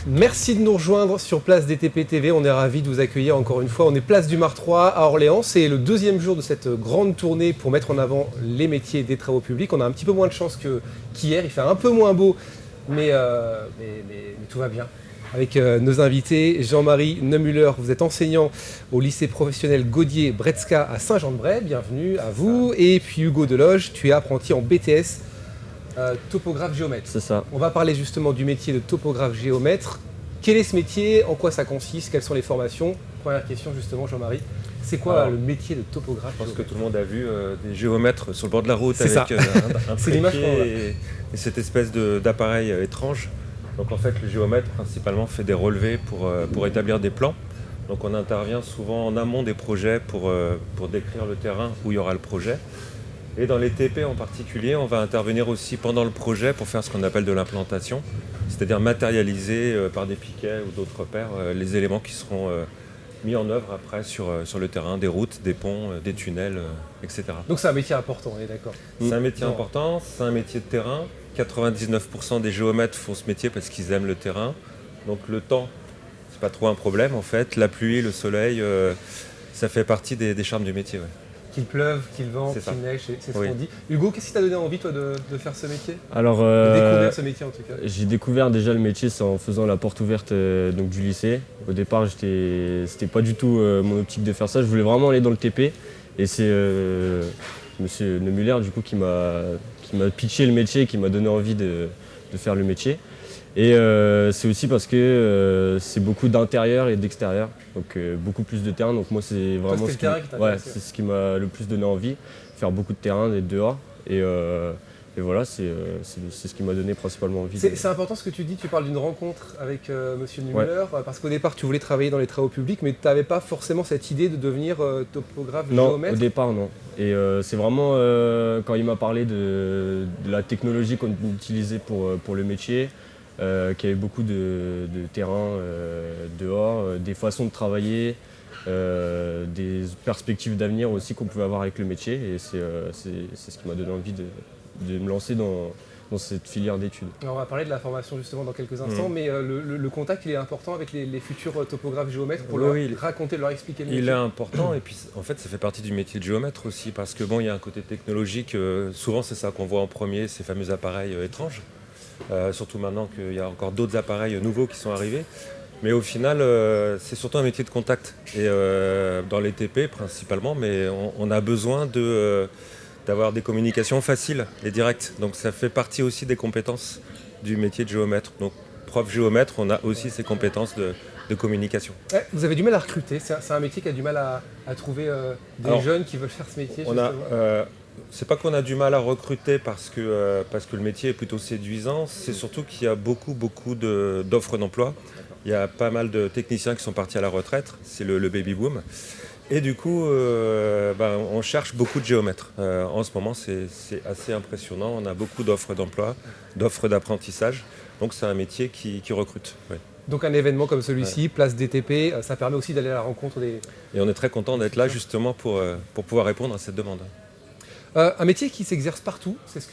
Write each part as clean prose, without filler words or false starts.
Merci de nous rejoindre sur Place DTP TV. On est ravis de vous accueillir encore une fois. On est Place du Mare 3 à Orléans. C'est le deuxième jour de cette grande tournée pour mettre en avant les métiers des travaux publics. On a un petit peu moins de chance qu'hier. Il fait un peu moins beau, mais tout va bien. Avec nos invités, Jean-Marie Neumuller, vous êtes enseignant au lycée professionnel Gaudier-Bretska à Saint-Jean-de-Bray. Bienvenue à vous. Et puis Hugo Deloge, tu es apprenti en BTS. Topographe géomètre. C'est ça. On va parler justement du métier de topographe géomètre. Quel est ce métier? En quoi ça consiste? Quelles sont les formations? Première question justement, Jean-Marie. C'est quoi le métier de topographe? Je pense que tout le monde a vu des géomètres sur le bord de la route avec un trépied et cette espèce d'appareil étrange. Donc en fait, le géomètre principalement fait des relevés pour établir des plans. Donc on intervient souvent en amont des projets pour décrire le terrain où il y aura le projet. Et dans les TP en particulier, on va intervenir aussi pendant le projet pour faire ce qu'on appelle de l'implantation, c'est-à-dire matérialiser par des piquets ou d'autres repères les éléments qui seront mis en œuvre après sur le terrain, des routes, des ponts, des tunnels, etc. Donc c'est un métier important, on est d'accord. C'est un métier important, c'est un métier de terrain. 99% des géomètres font ce métier parce qu'ils aiment le terrain. Donc le temps, c'est pas trop un problème en fait. La pluie, le soleil, ça fait partie des charmes du métier. Ouais. Qu'il pleuve, qu'il vente, qu'il neige, c'est ce qu'on dit. Hugo, qu'est-ce qui t'a donné envie, toi, de faire ce métier? Alors, de découvrir ce métier, en tout cas. J'ai découvert déjà le métier, c'est en faisant la porte ouverte donc, du lycée. Au départ, c'était pas du tout mon optique de faire ça. Je voulais vraiment aller dans le TP. Et c'est monsieur Neumuller, du coup, qui m'a pitché le métier, qui m'a donné envie de faire le métier. Et c'est aussi parce que c'est beaucoup d'intérieur et d'extérieur, donc beaucoup plus de terrain. Donc moi c'est vraiment c'est ce qui m'a le plus donné envie, faire beaucoup de terrain, d'être dehors. Et voilà, c'est ce qui m'a donné principalement envie. C'est important ce que tu dis, tu parles d'une rencontre avec monsieur Neumuller, parce qu'au départ tu voulais travailler dans les travaux publics, mais tu n'avais pas forcément cette idée de devenir topographe, géomètre? Non, au départ non. Et c'est vraiment quand il m'a parlé de la technologie qu'on utilisait pour le métier, qu'il y avait beaucoup de terrain dehors, des façons de travailler, des perspectives d'avenir aussi qu'on pouvait avoir avec le métier. Et c'est ce qui m'a donné envie de me lancer dans cette filière d'études. On va parler de la formation justement dans quelques instants, mais le contact il est important avec les futurs topographes géomètres pour leur raconter, leur expliquer le métier. Il est important et puis en fait ça fait partie du métier de géomètre aussi parce que bon, il y a un côté technologique, souvent c'est ça qu'on voit en premier, ces fameux appareils étranges. Surtout maintenant qu'il y a encore d'autres appareils nouveaux qui sont arrivés. Mais au final, c'est surtout un métier de contact. Et dans les TP principalement, mais on a besoin d'avoir des communications faciles et directes. Donc ça fait partie aussi des compétences du métier de géomètre. Donc prof géomètre, on a aussi ces compétences de communication. Ouais, vous avez du mal à recruter, c'est un métier qui a du mal à trouver des jeunes qui veulent faire ce métier. C'est pas qu'on a du mal à recruter parce que le métier est plutôt séduisant, c'est surtout qu'il y a beaucoup d'offres d'emploi. Il y a pas mal de techniciens qui sont partis à la retraite, c'est le baby boom. Et du coup, on cherche beaucoup de géomètres. En ce moment, c'est assez impressionnant. On a beaucoup d'offres d'emploi, d'offres d'apprentissage. Donc c'est un métier qui recrute. Ouais. Donc un événement comme celui-ci, Place DTP, ça permet aussi d'aller à la rencontre des... Et on est très content d'être là justement pour pouvoir répondre à cette demande. Un métier qui s'exerce partout, c'est ce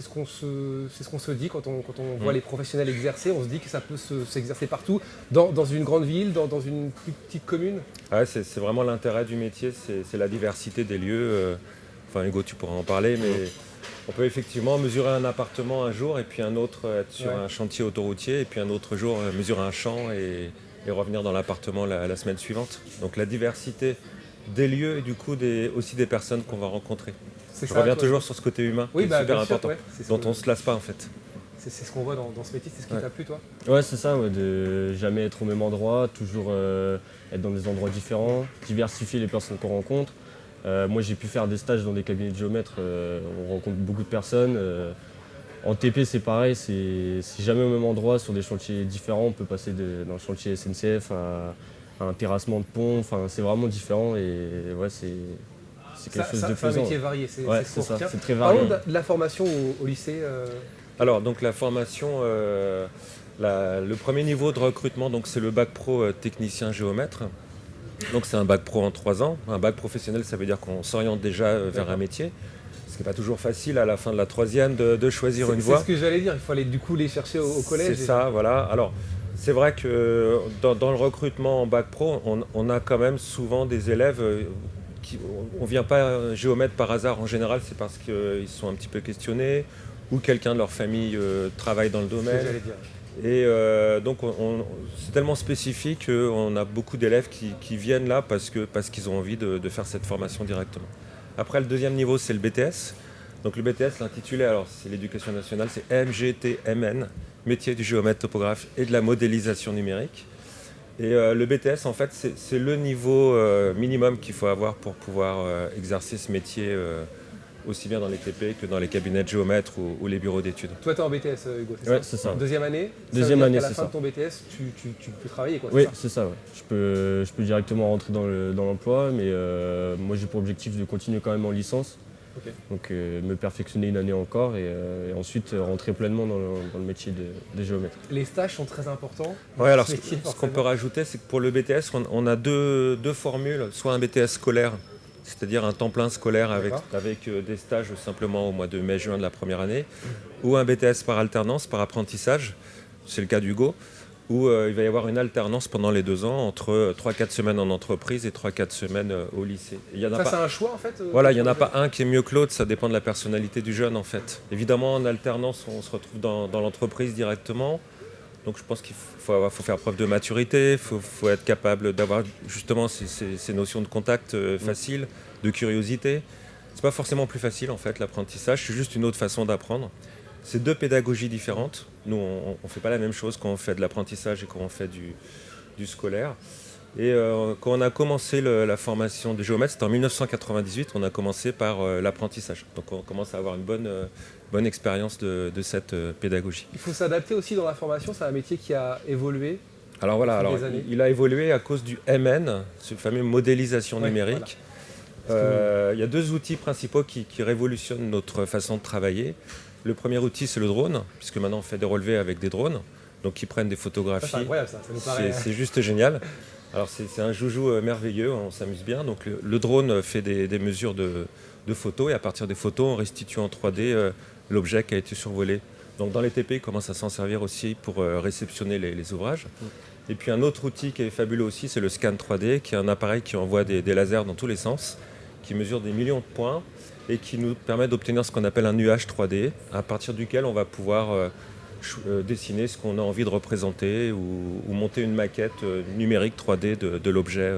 qu'on se dit quand on voit les professionnels exercer, on se dit que ça peut s'exercer partout, dans une grande ville, dans une plus petite commune. Ouais, c'est vraiment l'intérêt du métier, c'est la diversité des lieux. Enfin Hugo, tu pourras en parler, mais on peut effectivement mesurer un appartement un jour et puis un autre être sur un chantier autoroutier et puis un autre jour mesurer un champ et revenir dans l'appartement la semaine suivante. Donc la diversité des lieux et du coup aussi des personnes qu'on va rencontrer. Je reviens toujours sur ce côté humain, qui est super important, dont on ne se lasse pas en fait. C'est ce qu'on voit dans ce métier, c'est ce qui t'a plu toi? Ouais, c'est ça, de jamais être au même endroit, toujours être dans des endroits différents, diversifier les personnes qu'on rencontre. Moi j'ai pu faire des stages dans des cabinets de géomètres, on rencontre beaucoup de personnes. En TP c'est pareil, c'est jamais au même endroit, sur des chantiers différents, on peut passer dans le chantier SNCF à un terrassement de pont, c'est vraiment différent et ouais, c'est quelque chose de plaisant. C'est un métier varié, c'est ce qu'on retient. C'est très varié. Parlons de la formation au lycée. Alors donc la formation, le premier niveau de recrutement, c'est le bac pro technicien géomètre. Donc c'est un bac pro en 3 ans. Un bac professionnel, ça veut dire qu'on s'oriente déjà vers un métier. Ce qui n'est pas toujours facile à la fin de la 3e de choisir une voie. C'est ce que j'allais dire, il faut aller du coup les chercher au collège. C'est ça, voilà. Alors C'est vrai que dans le recrutement en bac pro, on a quand même souvent des élèves on ne vient pas géomètre par hasard. En général, c'est parce qu'ils sont un petit peu questionnés ou quelqu'un de leur famille travaille dans le domaine. Et donc c'est tellement spécifique qu'on a beaucoup d'élèves qui viennent là parce qu'ils ont envie de faire cette formation directement. Après, le deuxième niveau, c'est le BTS. Donc le BTS, l'intitulé, alors c'est l'éducation nationale, c'est MGTMN, métier du géomètre topographe et de la modélisation numérique. Et le BTS, en fait, c'est le niveau minimum qu'il faut avoir pour pouvoir exercer ce métier aussi bien dans les TP que dans les cabinets de géomètres ou les bureaux d'études. Toi, tu es en BTS, Hugo, c'est Ouais, ça? c'est ça. Deuxième année? Deuxième année, c'est ça. À la fin de ton BTS, tu peux travailler, quoi? Oui, c'est ça. Ouais. Je peux directement rentrer dans l'emploi, mais moi j'ai pour objectif de continuer quand même en licence. Okay. Donc me perfectionner une année encore et ensuite rentrer pleinement dans le métier de géomètre. Les stages sont très importants. Oui, alors ce qu'on peut rajouter, c'est que pour le BTS, on a deux formules, soit un BTS scolaire, c'est-à-dire un temps plein scolaire avec des stages simplement au mois de mai-juin de la première année, ou un BTS par alternance, par apprentissage, c'est le cas d'Hugo, où il va y avoir une alternance pendant les 2 ans, entre 3-4 semaines en entreprise et 3-4 semaines au lycée. Ça, c'est un choix en fait Voilà, il n'y en a pas un qui est mieux que l'autre, ça dépend de la personnalité du jeune en fait. Évidemment, en alternance, on se retrouve dans l'entreprise directement. Donc je pense qu'il faut faire preuve de maturité, il faut être capable d'avoir justement ces notions de contact facile, de curiosité. C'est pas forcément plus facile en fait l'apprentissage, c'est juste une autre façon d'apprendre. C'est 2 pédagogies différentes. Nous, on ne fait pas la même chose quand on fait de l'apprentissage et quand on fait du scolaire. Et quand on a commencé la formation de géomètre, c'était en 1998, on a commencé par l'apprentissage. Donc on commence à avoir une bonne expérience de cette pédagogie. Il faut s'adapter aussi dans la formation, c'est un métier qui a évolué. Alors voilà, il a évolué à cause du MN, ce fameux modélisation numérique. Voilà. Il y a 2 outils principaux qui révolutionnent notre façon de travailler. Le premier outil, c'est le drone, puisque maintenant on fait des relevés avec des drones, donc qui prennent des photographies. C'est incroyable ça nous paraît... C'est juste génial. Alors c'est un joujou merveilleux, on s'amuse bien. Donc le drone fait des mesures de photos et à partir des photos, on restitue en 3D l'objet qui a été survolé. Donc dans les TP, ils commencent à s'en servir aussi pour réceptionner les ouvrages. Et puis un autre outil qui est fabuleux aussi, c'est le scan 3D, qui est un appareil qui envoie des lasers dans tous les sens, qui mesure des millions de points et qui nous permet d'obtenir ce qu'on appelle un nuage 3D, à partir duquel on va pouvoir dessiner ce qu'on a envie de représenter ou monter une maquette numérique 3D de l'objet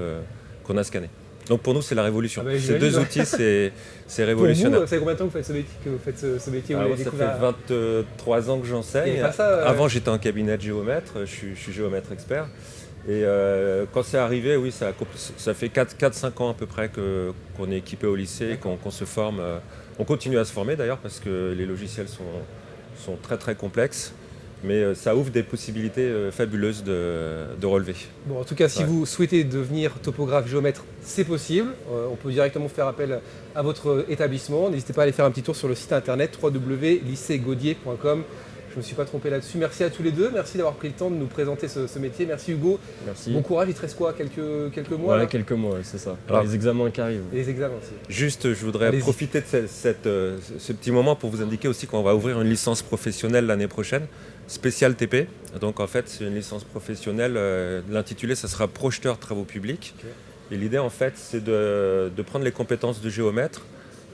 qu'on a scanné. Donc pour nous, c'est la révolution. Ces 2 outils, c'est révolutionnaire. Pour vous, ça fait combien de temps que vous faites ce métier? Ça fait 23 ans que j'enseigne. Avant, j'étais en cabinet de géomètre, je suis géomètre expert. Et quand c'est arrivé, oui, ça fait 4-5 ans à peu près qu'on est équipé au lycée, qu'on se forme. On continue à se former d'ailleurs parce que les logiciels sont très très complexes. Mais ça ouvre des possibilités fabuleuses de relever. Bon, en tout cas, si vous souhaitez devenir topographe géomètre, c'est possible. On peut directement faire appel à votre établissement. N'hésitez pas à aller faire un petit tour sur le site internet www.lycéegaudier.com. Je ne me suis pas trompé là-dessus. Merci à tous les deux. Merci d'avoir pris le temps de nous présenter ce métier. Merci Hugo. Merci. Bon courage. Il te reste quoi? Quelques mois? Voilà, quelques mois, c'est ça. Alors, les examens qui arrivent. Et les examens aussi. Juste, je voudrais profiter de ce petit moment pour vous indiquer aussi qu'on va ouvrir une licence professionnelle l'année prochaine, spéciale TP. Donc en fait, c'est une licence professionnelle. L'intitulé, ça sera projeteur travaux publics. Okay. Et l'idée, en fait, c'est de prendre les compétences de géomètre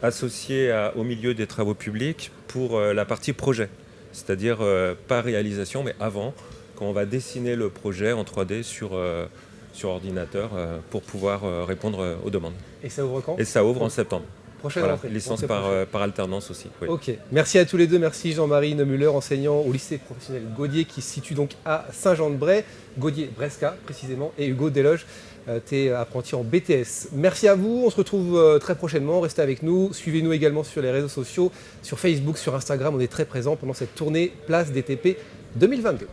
associées au milieu des travaux publics pour la partie projet. C'est-à-dire pas réalisation, mais avant, quand on va dessiner le projet en 3D sur ordinateur pour pouvoir répondre aux demandes. Et ça ouvre quand? Et ça ouvre en septembre. Prochaine rentrée. Licence par alternance aussi. Oui. Ok, merci à tous les deux. Merci Jean-Marie Neumuller, enseignant au lycée professionnel Gaudier qui se situe donc à Saint-Jean-de-Bray, Gaudier-Bresca précisément, et Hugo Desloges, t'es apprenti en BTS. Merci à vous, on se retrouve très prochainement, restez avec nous, suivez-nous également sur les réseaux sociaux, sur Facebook, sur Instagram, on est très présents pendant cette tournée Place DTP 2022.